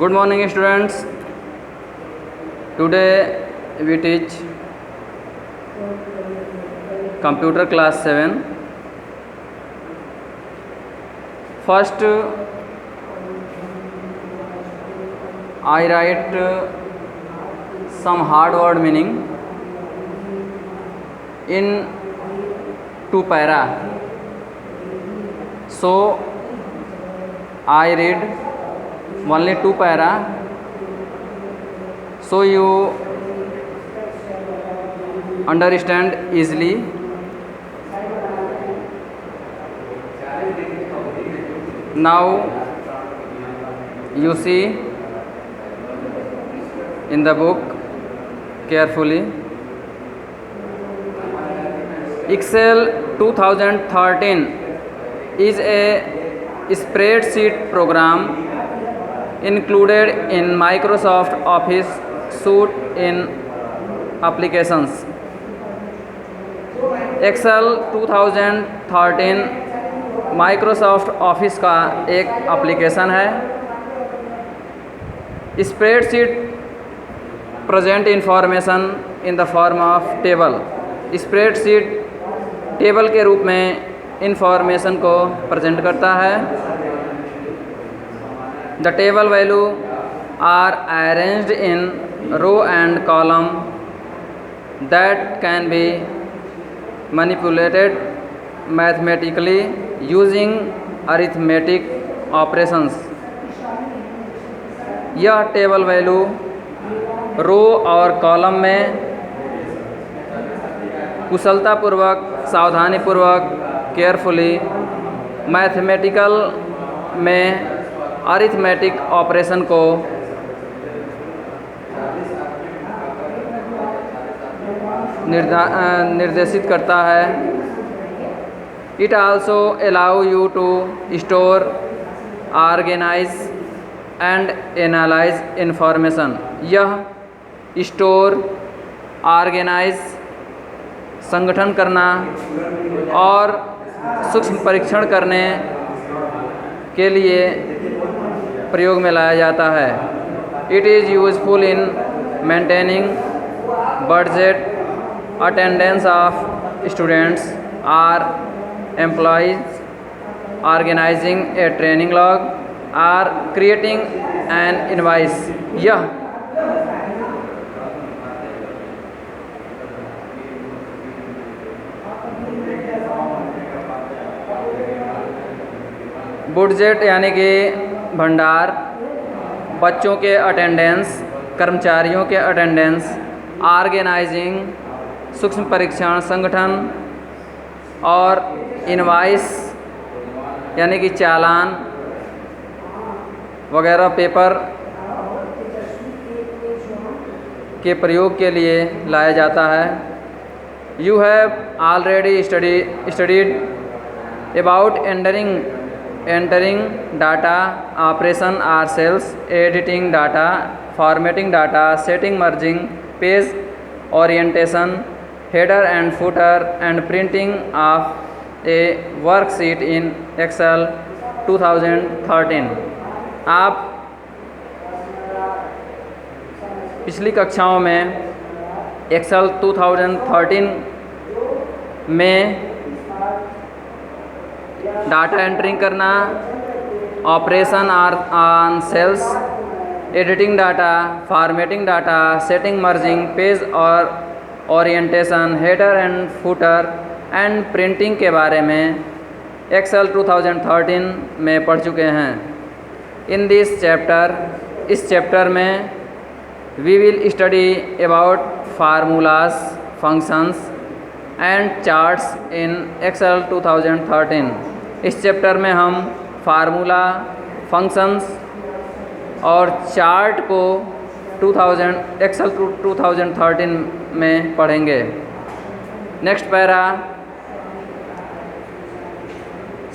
Good morning, students. Today we teach computer class 7. First, I write some hard word meaning in two para. So I read only two para, so you understand easily. Now you see in the book carefully. Excel 2013 is a spreadsheet program included in Microsoft Office suite in applications. Excel 2013 Microsoft office का एक application है. Spreadsheet present information in the form of table. Spreadsheet table के रूप में information को present करता है. The table value are arranged in row and column that can be manipulated mathematically using arithmetic operations. यह टेबल वैल्यू रो और column में कुशलतापूर्वक, सावधानीपूर्वक, केयरफुली मैथमेटिकल में अरिथमेटिक ऑपरेशन को निर्देशित करता है. It also allow you to store, organize and analyze information. यह स्टोर, ऑर्गेनाइज, संगठन करना और सूक्ष्म परीक्षण करने के लिए प्रयोग में लाया जाता है. It is useful in maintaining budget, attendance of students or employees, organizing a training log or creating an invoice. यह बुडजेट यानी कि भंडार, बच्चों के अटेंडेंस, कर्मचारियों के अटेंडेंस, ऑर्गेनाइजिंग सूक्ष्म परीक्षण, संगठन और इनवाइस यानी कि चालान वगैरह पेपर के प्रयोग के लिए लाया जाता है. You have already studied about entering data, operation are cells, editing data, formatting data, setting, merging, page orientation, header and footer and printing of a worksheet in Excel 2013. आप पिछली कक्षाओं में Excel 2013 में डाटा एंट्रिंग करना, operation on cells, editing data, formatting data, setting, merging, page और orientation, header and footer and printing के बारे में Excel 2013 में पढ़ चुके हैं. इन दिस चैप्टर, इस चैप्टर में we will study about formulas, functions and charts in Excel 2013. इस चैप्टर में हम फार्मूला, फंक्शंस और चार्ट को Excel 2013 में पढ़ेंगे. Next para,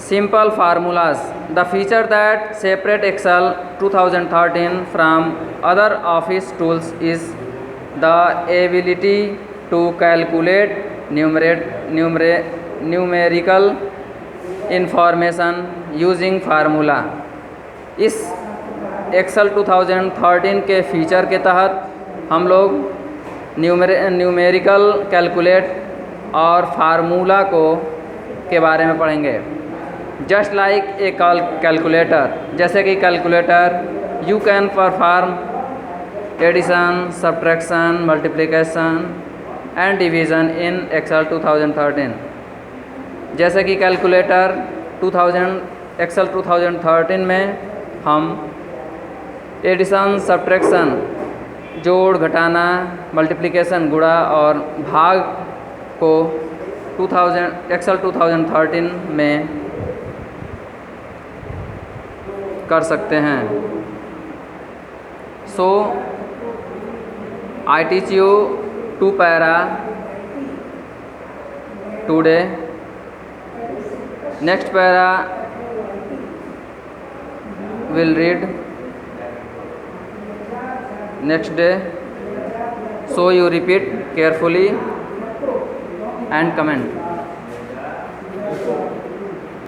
simple formulas. The feature that separate Excel 2013 from other office tools is the ability to calculate numerical information using formula. इस Excel 2013 के feature के तहत हम लोग न्यूमेरिकल कैलकुलेट और फार्मूला के बारे में पढ़ेंगे। जस्ट लाइक ए कैलकुलेटर, जैसे कि calculator you can perform addition, subtraction, multiplication and division in Excel 2013। जैसे कि कैलकुलेटर एक्सेल 2013 में हम एडिशन, सब्ट्रैक्शन, जोड़ घटाना, मल्टीप्लिकेशन गुणा और भाग को एक्सेल 2013 में कर सकते हैं। सो I teach you 2 para today. Next para will read next day. So you repeat carefully and comment.